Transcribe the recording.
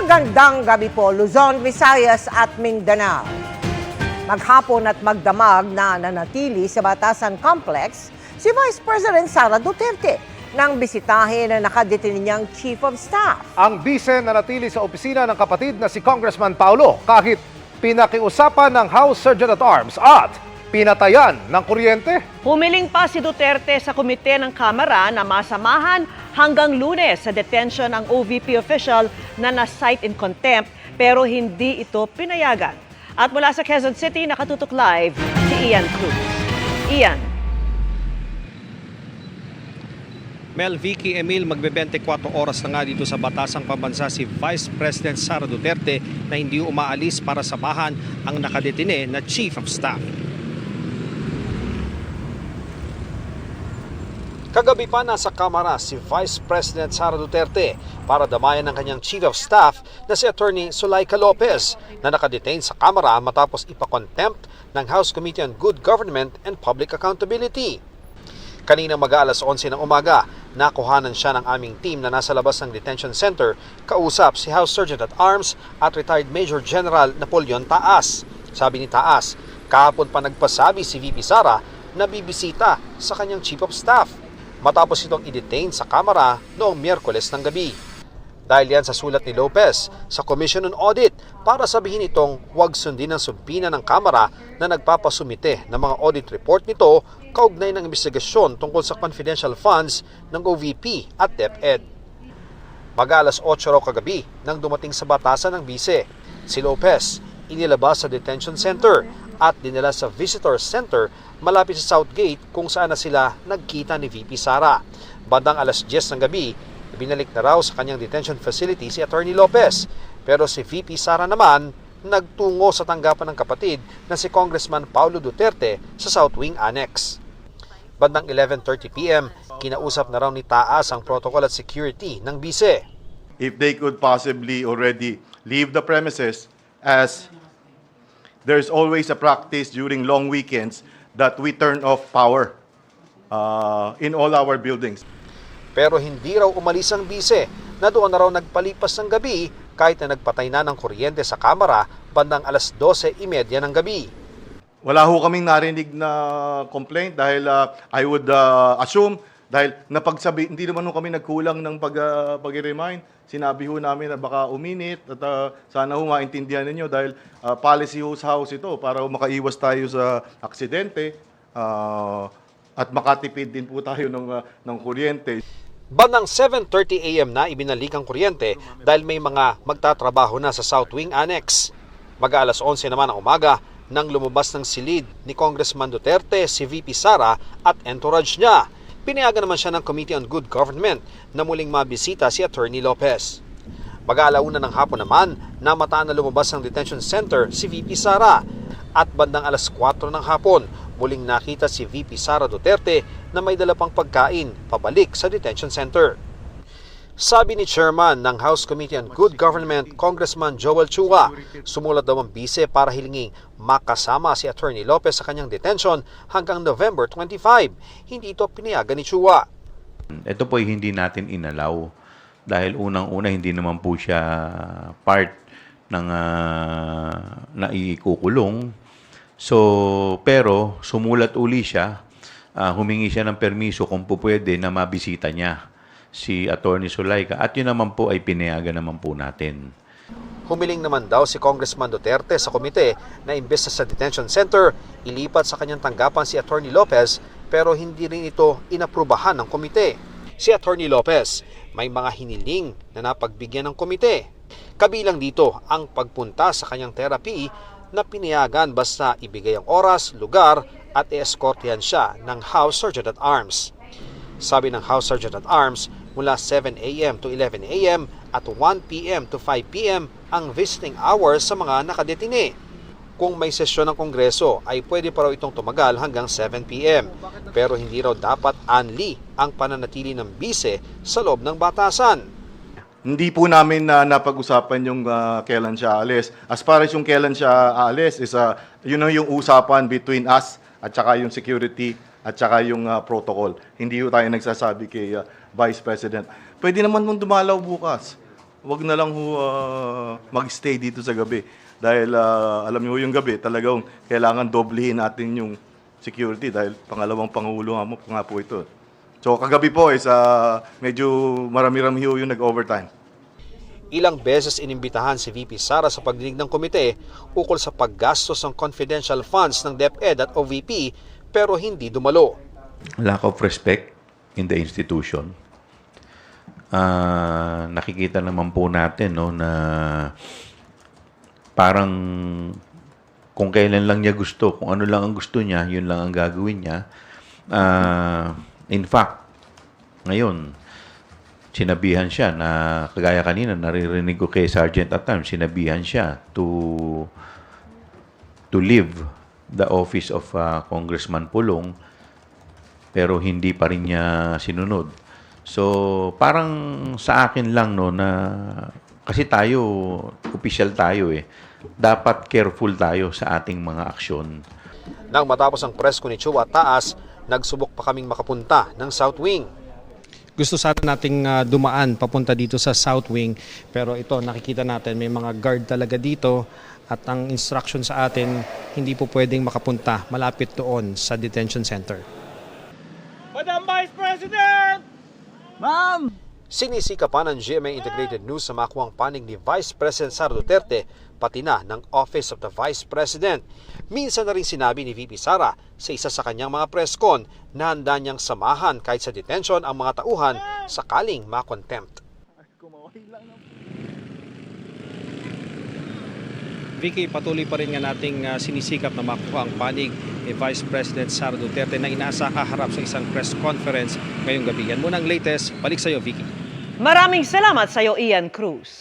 Magandang gabi po, Luzon, Visayas at Mindanao. Maghapon at magdamag na nanatili sa Batasan Complex si Vice President Sara Duterte nang bisitahin na nakadetain niyang Chief of Staff. Ang bise nanatili sa opisina ng kapatid na si Congressman Paulo kahit pinakiusapan ng House Surgeon at Arms at pinatayan ng kuryente. Humiling pa si Duterte sa komite ng Kamara na masamahan hanggang Lunes sa detention ang OVP official na na-cite in contempt pero hindi ito pinayagan. At mula sa Quezon City, nakatutok live si Ian Cruz. Ian. Mel, Vicky, Emil, magbe-24 oras na nga dito sa Batasang Pambansa si Vice President Sara Duterte na hindi umaalis para samahan ang nakadetine na Chief of Staff. Kagabi pa nasa Kamara si Vice President Sara Duterte para damayan ng kanyang Chief of Staff na si Attorney Zuleika Lopez na nakadetain sa Kamara matapos ipakontempt ng House Committee on Good Government and Public Accountability. Kanina mag-aalas 11 ng umaga, nakuhanan siya ng aming team na nasa labas ng detention center kausap si House Surgeon at Arms at retired Major General Napoleon Taas. Sabi ni Taas, kahapon pa nagpasabi si VP Sara na bibisita sa kanyang Chief of Staff matapos itong i-detain sa Kamara noong Miyerkules ng gabi. Dahil yan sa sulat ni Lopez sa Commission on Audit para sabihin itong huwag sundin ang sumpina ng Kamara na nagpapasumite ng mga audit report nito kaugnay ng investigasyon tungkol sa confidential funds ng OVP at DepEd. Mag-alas 8 raw kagabi nang dumating sa batasan ng bise. Si Lopez inilabas sa detention center at dinala sa visitor center malapit sa Southgate kung saan na sila nagkita ni VP Sara. Bandang alas 10 ng gabi, binalik na raw sa kanyang detention facility si Attorney Lopez. Pero si VP Sara naman nagtungo sa tanggapan ng kapatid na si Congressman Paulo Duterte sa South Wing Annex. Bandang 11:30 p.m., kinausap na raw ni Taas ang protocol at security ng bise. If they could possibly already leave the premises, as there's always a practice during long weekends that we turn off power in all our buildings. Pero hindi raw umalis ang bise na doon na raw nagpalipas ng gabi kahit na nagpatay na ng kuryente sa Kamara bandang alas 12:30 ng gabi. Wala ho kaming narinig na complaint dahil I would assume dahil hindi naman ho kami nagkulang ng pag-remind. Sinabi ho namin na baka uminit at sana ho maintindihan ninyo dahil policy ho sa house ito para makaiwas tayo sa aksidente at makatipid din po tayo ng kuryente. Bandang 7:30 a.m. na ibinalik ang kuryente dahil may mga magtatrabaho na sa South Wing Annex. Mag-alas 11 naman ang umaga nang lumabas ng silid ni Congressman Duterte, si VP Sara at entourage niya. Pinayagan naman siya ng Committee on Good Government na muling mabisita si Attorney Lopez. Mag-aalauna ng hapon naman, namataan na lumabas ng detention center si VP Sara. At bandang alas 4 ng hapon, muling nakita si VP Sara Duterte na may dala pang pagkain pabalik sa detention center. Sabi ni Chairman ng House Committee on Good Government, Congressman Joel Chua, sumulat daw ang bise para hilinging makasama si Attorney Lopez sa kanyang detention hanggang November 25. Hindi ito pinayagan ni Chua. Ito po ay hindi natin inalaw dahil unang-una hindi naman po siya part ng naikukulong. So, pero sumulat uli siya, humingi siya ng permiso kung po pwede na mabisita niya si Attorney Zuleika at yun naman po ay pinayagan naman po natin. Humiling naman daw si Congressman Duterte sa komite na imbes na sa detention center, ilipat sa kanyang tanggapan si Attorney Lopez pero hindi rin ito inaprubahan ng komite. Si Attorney Lopez may mga hiniling na napagbigyan ng komite. Kabilang dito ang pagpunta sa kanyang therapy na pinayagan basta ibigay ang oras, lugar at i-escortihan siya ng House Surgeon at Arms. Sabi ng House Surgeon at Arms, mula 7 a.m. to 11 a.m. at 1 p.m. to 5 p.m. ang visiting hours sa mga nakadetine. Kung may sesyon ng Kongreso ay pwede pa raw itong tumagal hanggang 7 p.m. Pero hindi raw dapat anli ang pananatili ng bise sa loob ng batasan. Hindi po namin napag-usapan yung kailan siya aalis. As far as yung kailan siya aalis, is yun yung usapan between us at saka yung security at saka yung protocol. Hindi tayo nagsasabi kay Vice President. Pwede naman mong dumalaw bukas. wag na lang ho mag-stay dito sa gabi. Dahil alam niyo yung gabi, talagang kailangan doblehin natin yung security dahil pangalawang pangulo nga po ito. So kagabi po is medyo marami-rami ho yung nag-overtime. Ilang beses inimbitahan si VP Sara sa pagdinig ng komite ukol sa paggastos ng confidential funds ng DepEd at OVP pero hindi dumalo. Lack of respect in the institution. Nakikita naman po natin no, na parang kung kailan lang niya gusto, kung ano lang ang gusto niya, yun lang ang gagawin niya. In fact, ngayon, sinabihan siya na, kagaya kanina, naririnig ko kay Sergeant at times, sinabihan siya to leave the office of Congressman Pulong, pero hindi pa rin niya sinunod. So, parang sa akin lang, no, na, kasi tayo, official tayo dapat careful tayo sa ating mga aksyon. Nang matapos ang press con ni Chua Taas, nagsubok pa kaming makapunta ng South Wing. Gusto sana nating dumaan papunta dito sa South Wing, pero ito nakikita natin may mga guard talaga dito at ang instruction sa atin hindi po pwedeng makapunta malapit doon sa detention center. Madam Vice President! Ma'am! Sinisikapan ng GMA Integrated News sa makuhang panig ni Vice President Sara Duterte pati na ng Office of the Vice President. Minsan na rin sinabi ni VP Sara sa isa sa kanyang mga press con na handa niyang samahan kahit sa detention ang mga tauhan sakaling makontempt. Vicky, patuloy pa rin nga nating sinisikap na makuha ang panig ni Vice President Sara Duterte na inaasa kaharap sa isang press conference ngayong gabi. Yan muna ang latest. Balik sa iyo, Vicky. Maraming salamat sa iyo, Ian Cruz.